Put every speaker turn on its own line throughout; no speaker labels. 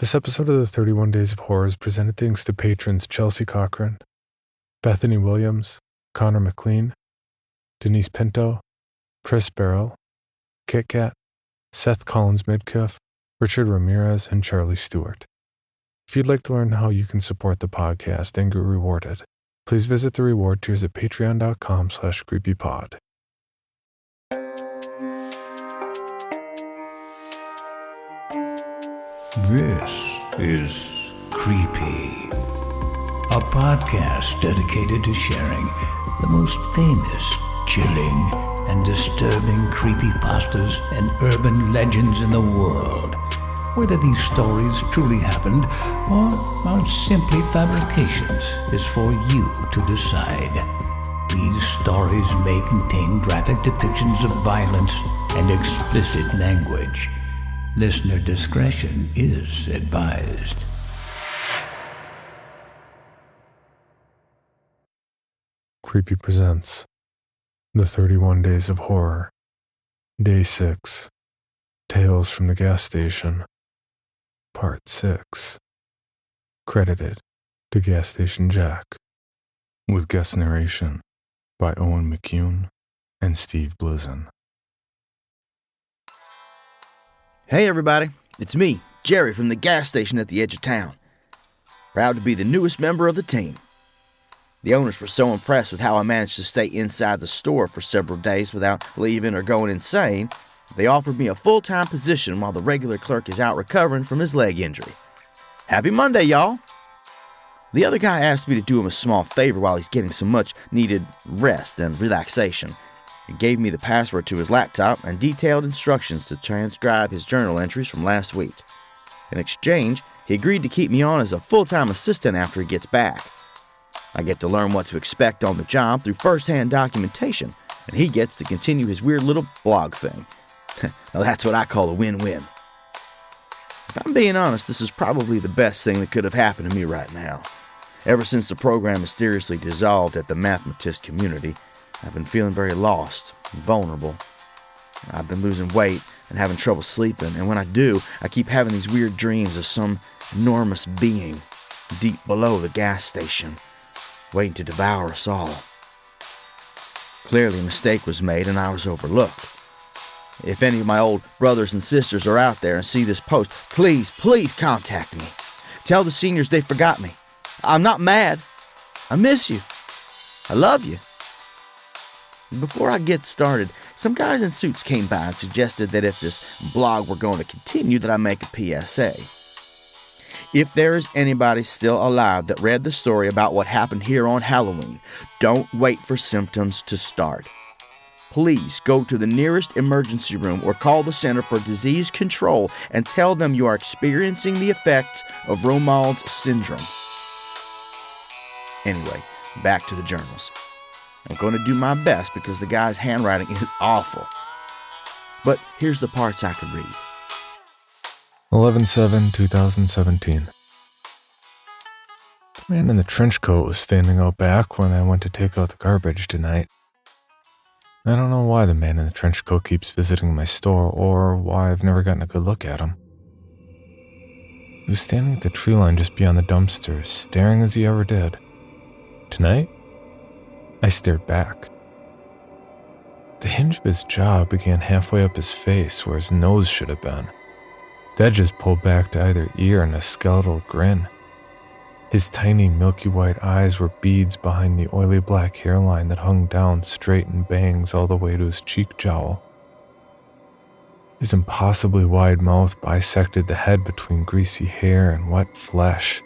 This episode of the 31 Days of Horror is presented thanks to patrons Chelsea Cochran, Bethany Williams, Connor McLean, Denise Pinto, Chris Barrow, Kit Kat, Seth Collins Midkiff, Richard Ramirez, and Charlie Stewart. If you'd like to learn how you can support the podcast and get rewarded, please visit the reward tiers at patreon.com/creepypod.
This is Creepy, a podcast dedicated to sharing the most famous, chilling, and disturbing creepypastas and urban legends in the world. Whether these stories truly happened or are simply fabrications is for you to decide. These stories may contain graphic depictions of violence and explicit language. Listener discretion is advised.
Creepy presents The 31 Days of Horror, Day 6, Tales from the Gas Station, Part 6, credited to Gas Station Jack, with guest narration by Owen McCune and Steve Blizin.
Hey everybody, it's me, Jerry from the gas station at the edge of town. Proud to be the newest member of the team. The owners were so impressed with how I managed to stay inside the store for several days without leaving or going insane, they offered me a full-time position while the regular clerk is out recovering from his leg injury. Happy Monday, y'all! The other guy asked me to do him a small favor while he's getting some much-needed rest and relaxation. He gave me the password to his laptop and detailed instructions to transcribe his journal entries from last week. In exchange, he agreed to keep me on as a full-time assistant after he gets back. I get to learn what to expect on the job through first-hand documentation, and he gets to continue his weird little blog thing. Now that's what I call a win-win. If I'm being honest, this is probably the best thing that could have happened to me right now. Ever since the program mysteriously dissolved at the mathematist community, I've been feeling very lost and vulnerable. I've been losing weight and having trouble sleeping, and when I do, I keep having these weird dreams of some enormous being deep below the gas station, waiting to devour us all. Clearly a mistake was made and I was overlooked. If any of my old brothers and sisters are out there and see this post, please contact me. Tell the seniors they forgot me. I'm not mad. I miss you. I love you. Before I get started, some guys in suits came by and suggested that if this blog were going to continue, that I make a PSA. If there is anybody still alive that read the story about what happened here on Halloween, don't wait for symptoms to start. Please go to the nearest emergency room or call the Center for Disease Control and tell them you are experiencing the effects of Romal's syndrome. Anyway, back to the journals. I'm going to do my best because the guy's handwriting is awful. But here's the parts I could read.
11/7/2017. The man in the trench coat was standing out back when I went to take out the garbage tonight. I don't know why the man in the trench coat keeps visiting my store or why I've never gotten a good look at him. He was standing at the tree line just beyond the dumpster, staring as he ever did. Tonight, I stared back. The hinge of his jaw began halfway up his face where his nose should have been. The edges pulled back to either ear in a skeletal grin. His tiny milky white eyes were beads behind the oily black hairline that hung down straight in bangs all the way to his cheek jowl. His impossibly wide mouth bisected the head between greasy hair and wet flesh.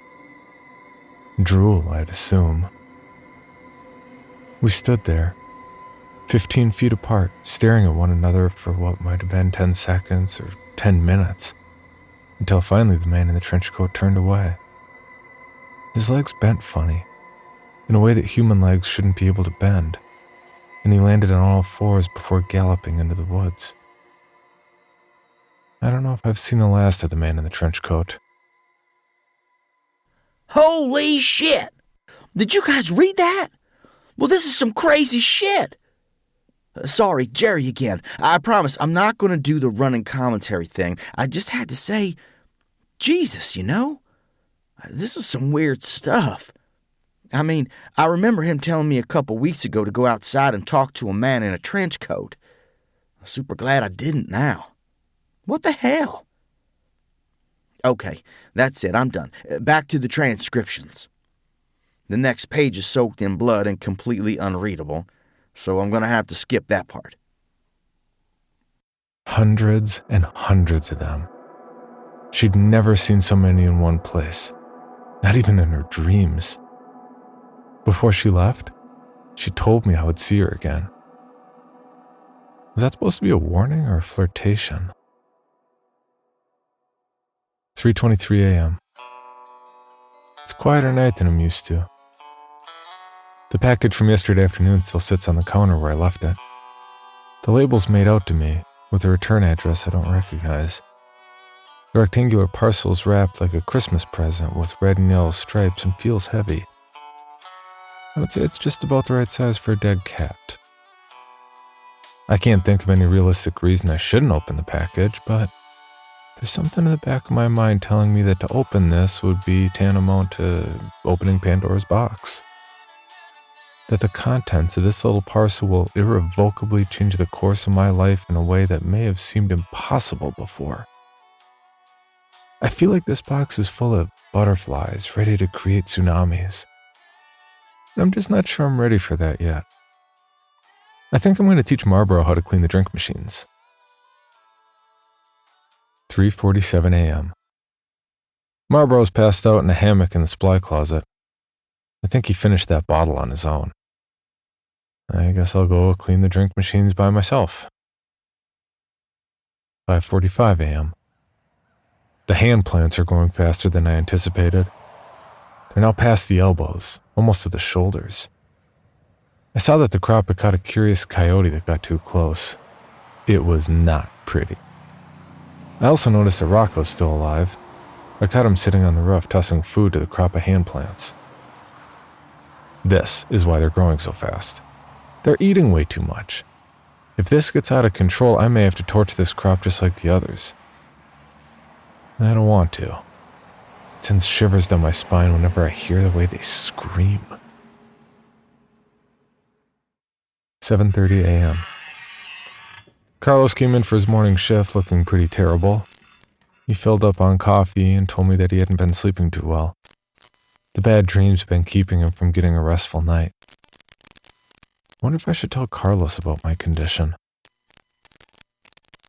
Drool, I'd assume. We stood there, 15 feet apart, staring at one another for what might have been 10 seconds or 10 minutes, until finally the man in the trench coat turned away. His legs bent funny, in a way that human legs shouldn't be able to bend, and he landed on all fours before galloping into the woods. I don't know if I've seen the last of the man in the trench coat.
Holy shit! Did you guys read that? Well, this is some crazy shit. Sorry, Jerry again. I promise I'm not going to do the running commentary thing. I just had to say, Jesus, this is some weird stuff. I mean, I remember him telling me a couple weeks ago to go outside and talk to a man in a trench coat. I'm super glad I didn't now. What the hell? Okay, that's it, I'm done. Back to the transcriptions. The next page is soaked in blood and completely unreadable, so I'm going to have to skip that part.
Hundreds and hundreds of them. She'd never seen so many in one place, not even in her dreams. Before she left, she told me I would see her again. Was that supposed to be a warning or a flirtation? 3:23 a.m. It's a quieter night than I'm used to. The package from yesterday afternoon still sits on the counter where I left it. The label's made out to me with a return address I don't recognize. The rectangular parcel is wrapped like a Christmas present with red and yellow stripes and feels heavy. I would say it's just about the right size for a dead cat. I can't think of any realistic reason I shouldn't open the package, but there's something in the back of my mind telling me that to open this would be tantamount to opening Pandora's box. That the contents of this little parcel will irrevocably change the course of my life in a way that may have seemed impossible before. I feel like this box is full of butterflies ready to create tsunamis. And I'm just not sure I'm ready for that yet. I think I'm going to teach Marlboro how to clean the drink machines. 3:47 a.m. Marlboro's passed out in a hammock in the supply closet. I think he finished that bottle on his own. I guess I'll go clean the drink machines by myself. 5:45 a.m. The hand plants are going faster than I anticipated. They're now past the elbows, almost to the shoulders. I saw that the crop had caught a curious coyote that got too close. It was not pretty. I also noticed that Rocco's still alive. I caught him sitting on the roof tossing food to the crop of hand plants. This is why they're growing so fast. They're eating way too much. If this gets out of control, I may have to torch this crop just like the others. I don't want to. It sends shivers down my spine whenever I hear the way they scream. 7:30 a.m. Carlos came in for his morning shift looking pretty terrible. He filled up on coffee and told me that he hadn't been sleeping too well. The bad dreams had been keeping him from getting a restful night. I wonder if I should tell Carlos about my condition.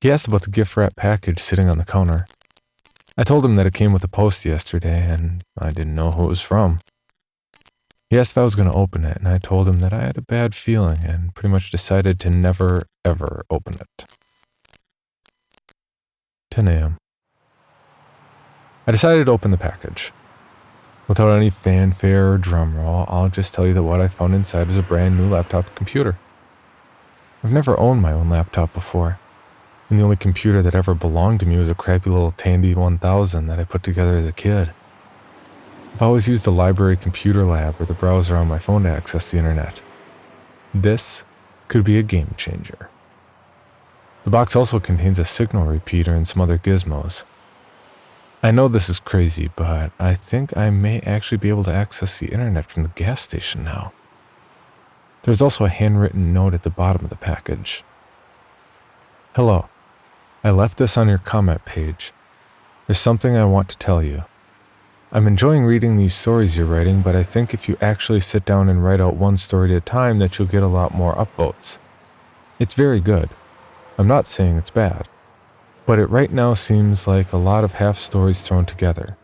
He asked about the gift wrap package sitting on the counter. I told him that it came with the post yesterday, and I didn't know who it was from. He asked if I was going to open it, and I told him that I had a bad feeling and pretty much decided to never, ever open it. 10 a.m. I decided to open the package. Without any fanfare or drumroll, I'll just tell you that what I found inside was a brand new laptop computer. I've never owned my own laptop before, and the only computer that ever belonged to me was a crappy little Tandy 1000 that I put together as a kid. I've always used the library computer lab or the browser on my phone to access the internet. This could be a game changer. The box also contains a signal repeater and some other gizmos. I know this is crazy, but I think I may actually be able to access the internet from the gas station now. There's also a handwritten note at the bottom of the package. Hello. I left this on your comment page. There's something I want to tell you. I'm enjoying reading these stories you're writing, but I think if you actually sit down and write out one story at a time that you'll get a lot more upvotes. It's very good. I'm not saying it's bad. But it right now seems like a lot of half stories thrown together.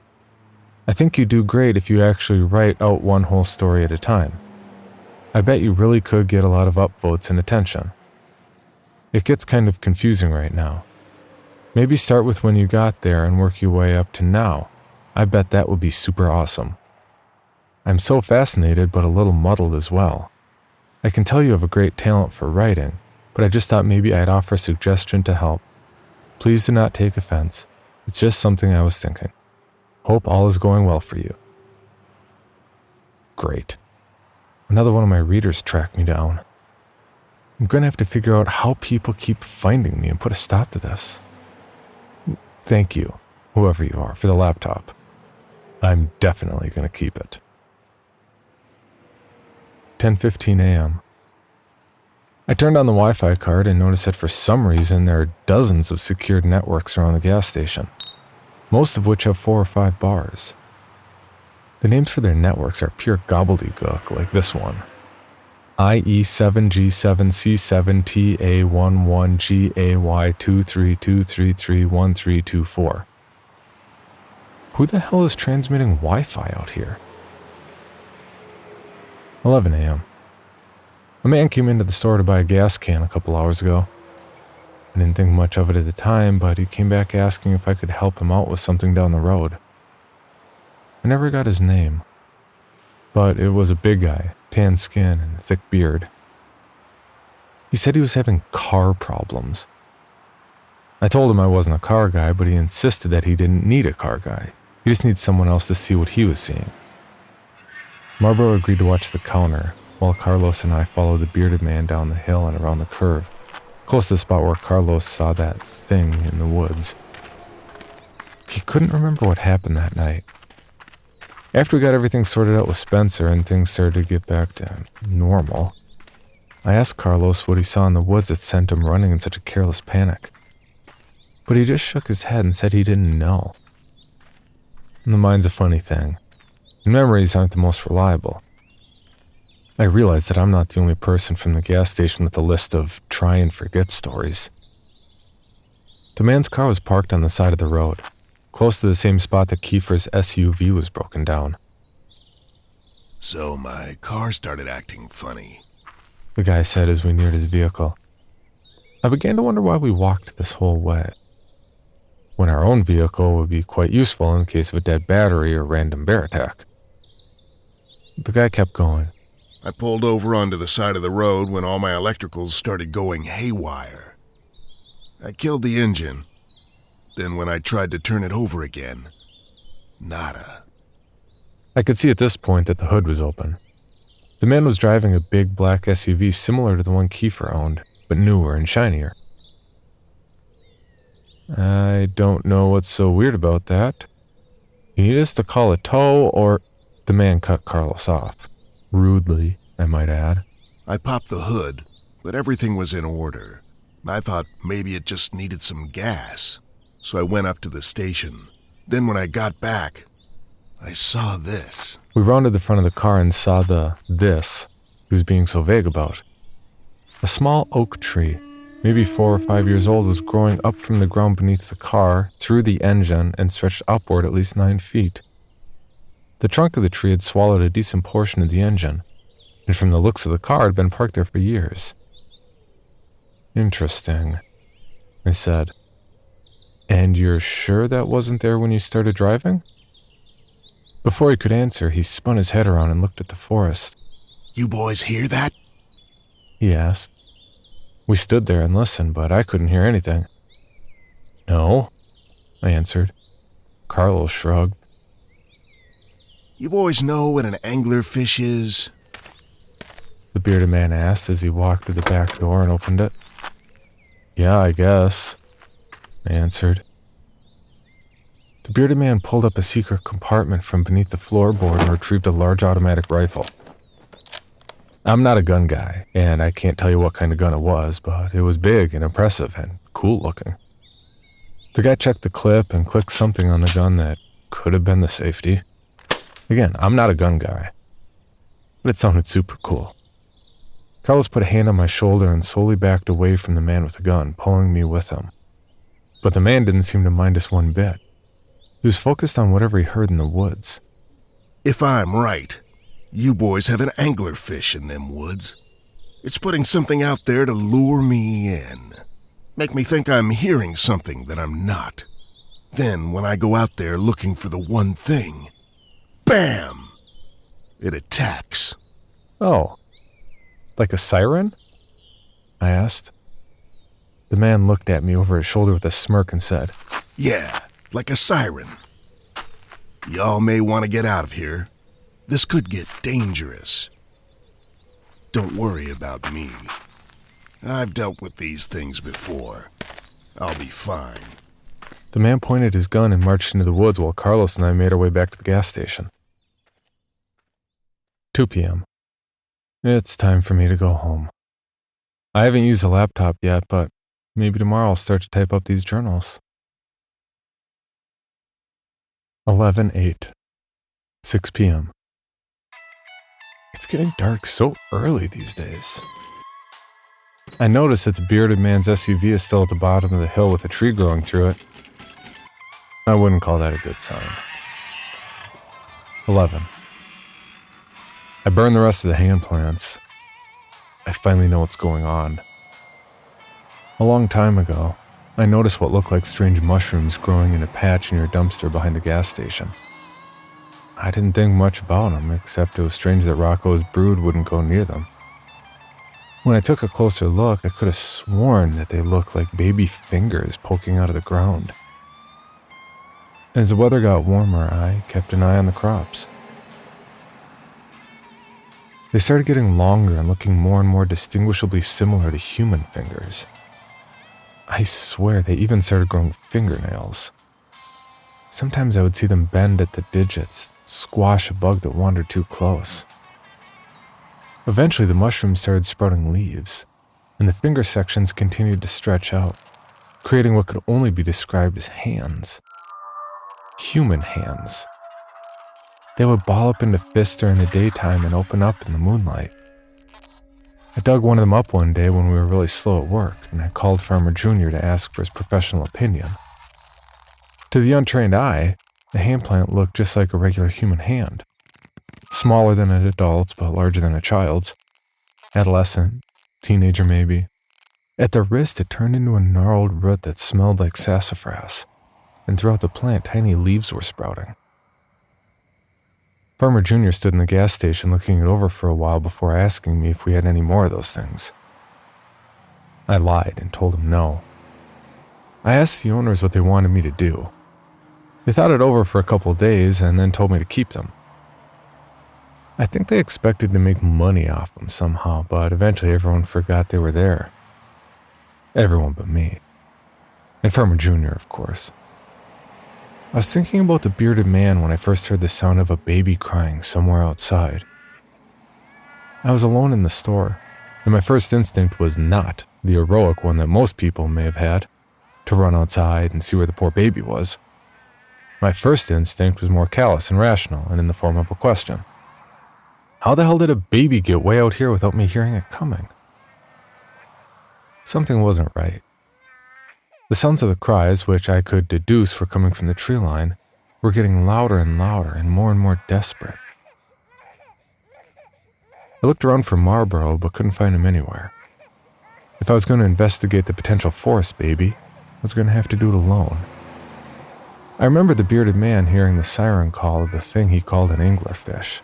I think you do great if you actually write out one whole story at a time. I bet you really could get a lot of upvotes and attention. It gets kind of confusing right now. Maybe start with when you got there and work your way up to now. I bet that would be super awesome. I'm so fascinated but a little muddled as well. I can tell you have a great talent for writing, but I just thought maybe I'd offer a suggestion to help. Please do not take offense. It's just something I was thinking. Hope all is going well for you. Great. Another one of my readers tracked me down. I'm going to have to figure out how people keep finding me and put a stop to this. Thank you. whoever you are, for the laptop. I'm definitely going to keep it. 10:15 a.m. I turned on the Wi-Fi card and noticed that for some reason there are dozens of secured networks around the gas station, most of which have 4 or 5 bars. The names for their networks are pure gobbledygook, like this one. IE7G7C7TA11GAY232331324. Who the hell is transmitting Wi-Fi out here? 11 a.m. A man came into the store to buy a gas can a couple hours ago. I didn't think much of it at the time, but he came back asking if I could help him out with something down the road. I never got his name, but it was a big guy, tan skin and a thick beard. He said he was having car problems. I told him I wasn't a car guy, but he insisted that he didn't need a car guy. He just needs someone else to see what he was seeing. Marlboro agreed to watch the counter, while Carlos and I followed the bearded man down the hill and around the curve, close to the spot where Carlos saw that thing in the woods. He couldn't remember what happened that night. After we got everything sorted out with Spencer and things started to get back to normal, I asked Carlos what he saw in the woods that sent him running in such a careless panic. But he just shook his head and said he didn't know. And the mind's a funny thing, and memories aren't the most reliable. I realized that I'm not the only person from the gas station with a list of try and forget stories. The man's car was parked on the side of the road, close to the same spot that Kiefer's SUV was broken down.
So my car started acting funny,
the guy said as we neared his vehicle. I began to wonder why we walked this whole way, when our own vehicle would be quite useful in case of a dead battery or random bear attack. The guy kept going.
I pulled over onto the side of the road when all my electricals started going haywire. I killed the engine. Then when I tried to turn it over again, nada.
I could see at this point that the hood was open. The man was driving a big black SUV similar to the one Kiefer owned, but newer and shinier. I don't know what's so weird about that. You need us to call a tow or... The man cut Carlos off. Rudely, I might add.
I popped the hood, but everything was in order. I thought maybe it just needed some gas, so I went up to the station. Then when I got back, I saw this.
We rounded the front of the car and saw this he was being so vague about. A small oak tree, maybe 4 or 5 years old, was growing up from the ground beneath the car, through the engine, and stretched upward at least 9 feet. The trunk of the tree had swallowed a decent portion of the engine, and from the looks of the car had been parked there for years. Interesting, I said. And you're sure that wasn't there when you started driving? Before he could answer, he spun his head around and looked at the forest.
You boys hear that?
He asked. We stood there and listened, but I couldn't hear anything. No, I answered. Carlos shrugged.
You boys know what an anglerfish is?
The bearded man asked as he walked to the back door and opened it. Yeah, I guess, I answered. The bearded man pulled up a secret compartment from beneath the floorboard and retrieved a large automatic rifle. I'm not a gun guy, and I can't tell you what kind of gun it was, but it was big and impressive and cool looking. The guy checked the clip and clicked something on the gun that could have been the safety. Again, I'm not a gun guy, but it sounded super cool. Carlos put a hand on my shoulder and slowly backed away from the man with the gun, pulling me with him. But the man didn't seem to mind us one bit. He was focused on whatever he heard in the woods.
If I'm right, you boys have an anglerfish in them woods. It's putting something out there to lure me in. Make me think I'm hearing something that I'm not. Then when I go out there looking for the one thing, bam! It attacks.
Oh, like a siren? I asked. The man looked at me over his shoulder with a smirk and said,
Yeah, like a siren. Y'all may want to get out of here. This could get dangerous. Don't worry about me. I've dealt with these things before. I'll be fine.
The man pointed his gun and marched into the woods while Carlos and I made our way back to the gas station. 2 p.m. It's time for me to go home. I haven't used the laptop yet, but maybe tomorrow I'll start to type up these journals. 11:08. 6 p.m. It's getting dark so early these days. I notice that the bearded man's SUV is still at the bottom of the hill with a tree growing through it. I wouldn't call that a good sign. 11. I burn the rest of the hand plants. I finally know what's going on. A long time ago, I noticed what looked like strange mushrooms growing in a patch near a dumpster behind the gas station. I didn't think much about them, except it was strange that Rocco's brood wouldn't go near them. When I took a closer look, I could have sworn that they looked like baby fingers poking out of the ground. As the weather got warmer, I kept an eye on the crops. They started getting longer and looking more and more distinguishably similar to human fingers. I swear they even started growing fingernails. Sometimes I would see them bend at the digits, squash a bug that wandered too close. Eventually the mushrooms started sprouting leaves, and the finger sections continued to stretch out, creating what could only be described as hands. Human hands. They would ball up into fists during the daytime and open up in the moonlight. I dug one of them up one day when we were really slow at work, and I called Farmer Jr. to ask for his professional opinion. To the untrained eye, the hand plant looked just like a regular human hand. Smaller than an adult's, but larger than a child's. Adolescent, teenager maybe. At the wrist, it turned into a gnarled root that smelled like sassafras, and throughout the plant, tiny leaves were sprouting. Farmer Jr. stood in the gas station looking it over for a while before asking me if we had any more of those things. I lied and told him no. I asked the owners what they wanted me to do. They thought it over for a couple days and then told me to keep them. I think they expected to make money off them somehow, but eventually everyone forgot they were there. Everyone but me. And Farmer Jr., of course. I was thinking about the bearded man when I first heard the sound of a baby crying somewhere outside. I was alone in the store, and my first instinct was not the heroic one that most people may have had, to run outside and see where the poor baby was. My first instinct was more callous and rational, and in the form of a question. How the hell did a baby get way out here without me hearing it coming? Something wasn't right. The sounds of the cries, which I could deduce were coming from the tree line, were getting louder and louder and more desperate. I looked around for Marlboro, but couldn't find him anywhere. If I was going to investigate the potential forest baby, I was going to have to do it alone. I remember the bearded man hearing the siren call of the thing he called an anglerfish.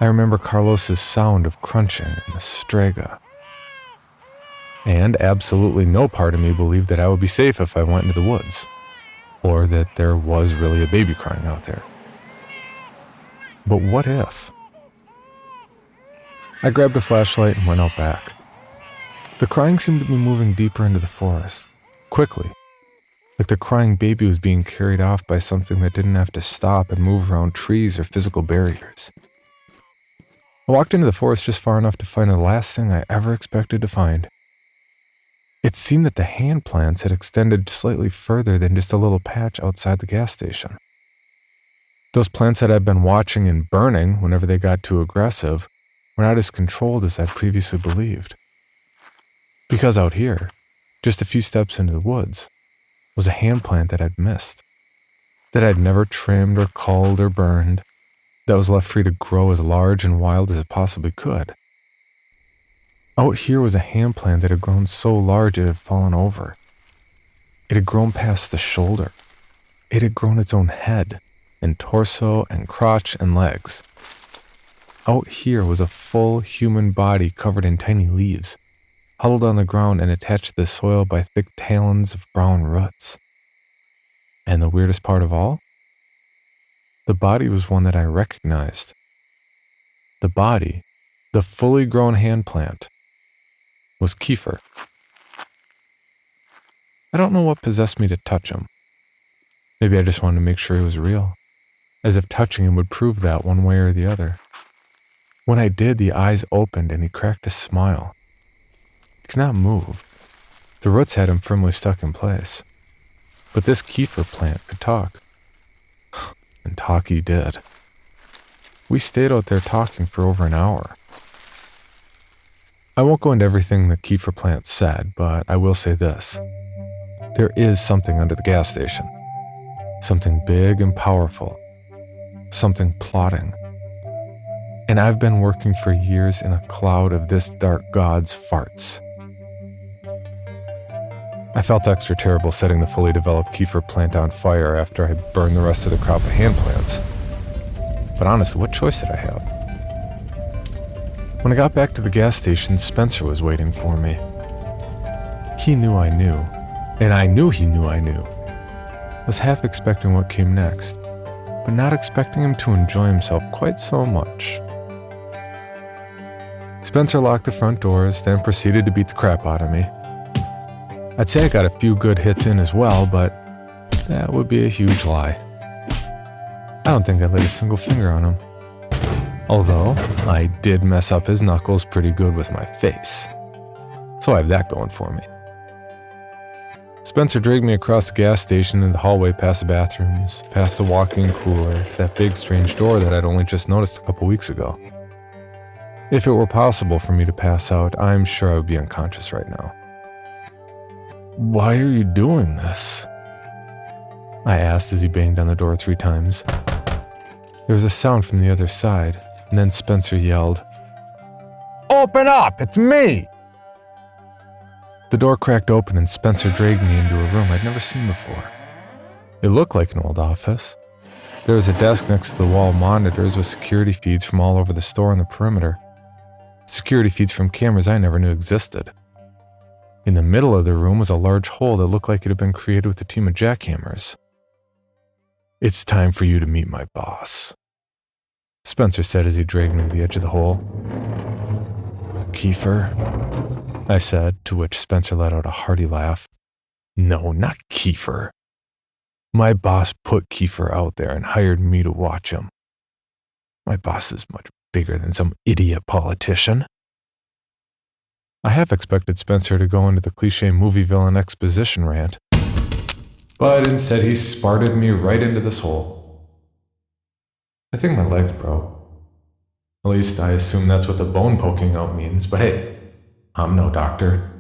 I remember Carlos's sound of crunching in the strega. And absolutely no part of me believed that I would be safe if I went into the woods, or that there was really a baby crying out there. But what if? I grabbed a flashlight and went out back. The crying seemed to be moving deeper into the forest, quickly, like the crying baby was being carried off by something that didn't have to stop and move around trees or physical barriers. I walked into the forest just far enough to find the last thing I ever expected to find. It seemed that the hand plants had extended slightly further than just a little patch outside the gas station. Those plants that I'd been watching and burning whenever they got too aggressive were not as controlled as I'd previously believed. Because out here, just a few steps into the woods, was a hand plant that I'd missed, that I'd never trimmed or culled or burned, that was left free to grow as large and wild as it possibly could. Out here was a hand plant that had grown so large it had fallen over. It had grown past the shoulder. It had grown its own head, and torso, and crotch, and legs. Out here was a full human body covered in tiny leaves, huddled on the ground and attached to the soil by thick talons of brown roots. And the weirdest part of all? The body was one that I recognized. The body, the fully grown hand plant, was Kiefer. I don't know what possessed me to touch him. Maybe I just wanted to make sure he was real, as if touching him would prove that one way or the other. When I did, the eyes opened and he cracked a smile. He could not move. The roots had him firmly stuck in place. But this Kiefer plant could talk. And talk he did. We stayed out there talking for over an hour. I won't go into everything the Kiefer plant said, but I will say this. There is something under the gas station. Something big and powerful. Something plotting. And I've been working for years in a cloud of this dark god's farts. I felt extra terrible setting the fully developed Kiefer plant on fire after I burned the rest of the crop of hand plants. But honestly, what choice did I have? When I got back to the gas station, Spencer was waiting for me. He knew I knew, and I knew he knew I knew. I was half expecting what came next, but not expecting him to enjoy himself quite so much. Spencer locked the front doors, then proceeded to beat the crap out of me. I'd say I got a few good hits in as well, but that would be a huge lie. I don't think I laid a single finger on him. Although, I did mess up his knuckles pretty good with my face. So I have that going for me. Spencer dragged me across the gas station and the hallway past the bathrooms, past the walk-in cooler, that big strange door that I'd only just noticed a couple weeks ago. If it were possible for me to pass out, I'm sure I would be unconscious right now. "Why are you doing this?" I asked as he banged on the door 3 times. There was a sound from the other side, and then Spencer yelled, "Open up! It's me!" The door cracked open and Spencer dragged me into a room I'd never seen before. It looked like an old office. There was a desk next to the wall of monitors with security feeds from all over the store and the perimeter. Security feeds from cameras I never knew existed. In the middle of the room was a large hole that looked like it had been created with a team of jackhammers. "It's time for you to meet my boss," Spencer said as he dragged me to the edge of the hole. "Kiefer?" I said, to which Spencer let out a hearty laugh. "No, not Kiefer. My boss put Kiefer out there and hired me to watch him. My boss is much bigger than some idiot politician." I half expected Spencer to go into the cliche movie villain exposition rant, but instead he sparted me right into this hole. I think my legs broke. At least I assume that's what the bone poking out means, but hey, I'm no doctor.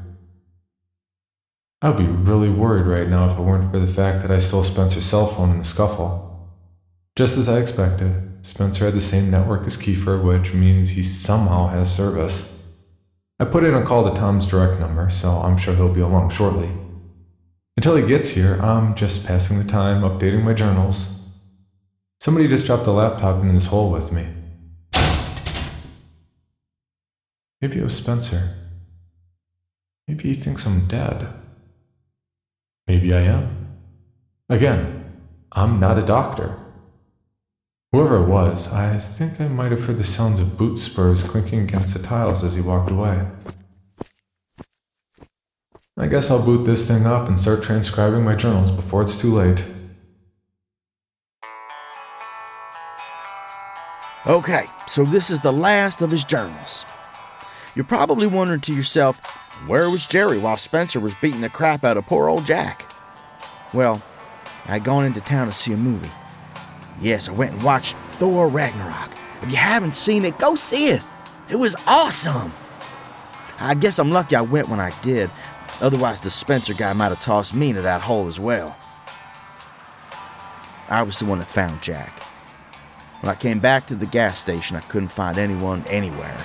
I'd be really worried right now if it weren't for the fact that I stole Spencer's cell phone in the scuffle. Just as I expected, Spencer had the same network as Kiefer, which means he somehow has service. I put in a call to Tom's direct number, so I'm sure he'll be along shortly. Until he gets here, I'm just passing the time, updating my journals. Somebody just dropped a laptop into this hole with me. Maybe it was Spencer. Maybe he thinks I'm dead. Maybe I am. Again, I'm not a doctor. Whoever it was, I think I might have heard the sounds of boot spurs clinking against the tiles as he walked away. I guess I'll boot this thing up and start transcribing my journals before it's too late.
Okay, so this is the last of his journals. You're probably wondering to yourself, where was Jerry while Spencer was beating the crap out of poor old Jack? Well, I'd gone into town to see a movie. Yes, I went and watched Thor Ragnarok. If you haven't seen it, go see it. It was awesome. I guess I'm lucky I went when I did. Otherwise, the Spencer guy might have tossed me into that hole as well. I was the one that found Jack. When I came back to the gas station, I couldn't find anyone anywhere.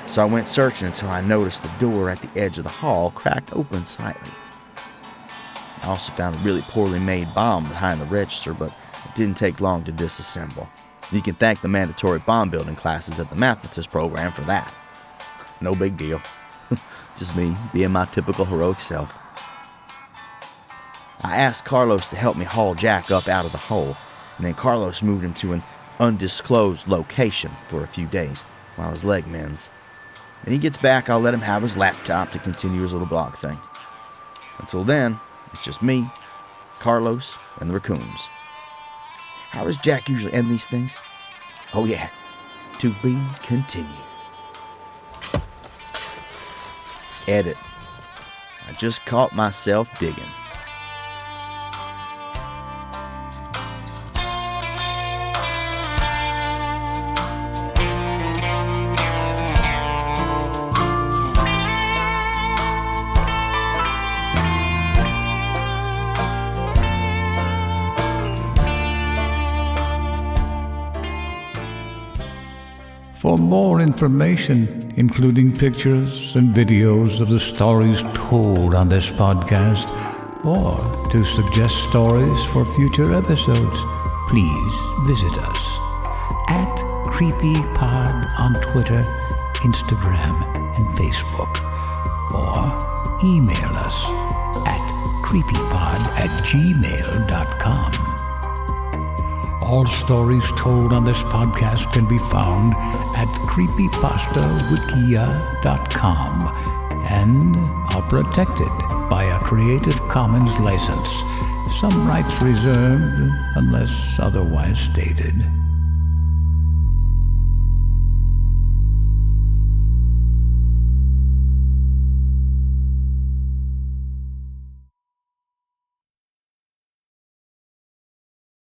So I went searching until I noticed the door at the edge of the hall cracked open slightly. I also found a really poorly made bomb behind the register, but it didn't take long to disassemble. You can thank the mandatory bomb building classes at the mathematist program for that. No big deal. Just me being my typical heroic self. I asked Carlos to help me haul Jack up out of the hole, and then Carlos moved him to an undisclosed location for a few days while his leg mends. When he gets back, I'll let him have his laptop to continue his little blog thing. Until then, It's just me, Carlos, and the raccoons. How does Jack usually end these things? Oh yeah, to be continued. Edit. I just caught myself digging.
For more information, including pictures and videos of the stories told on this podcast, or to suggest stories for future episodes, please visit us at CreepyPod on Twitter, Instagram, and Facebook, or email us at creepypod@gmail.com. All stories told on this podcast can be found at creepypastawikia.com and are protected by a Creative Commons license. Some rights reserved unless otherwise stated.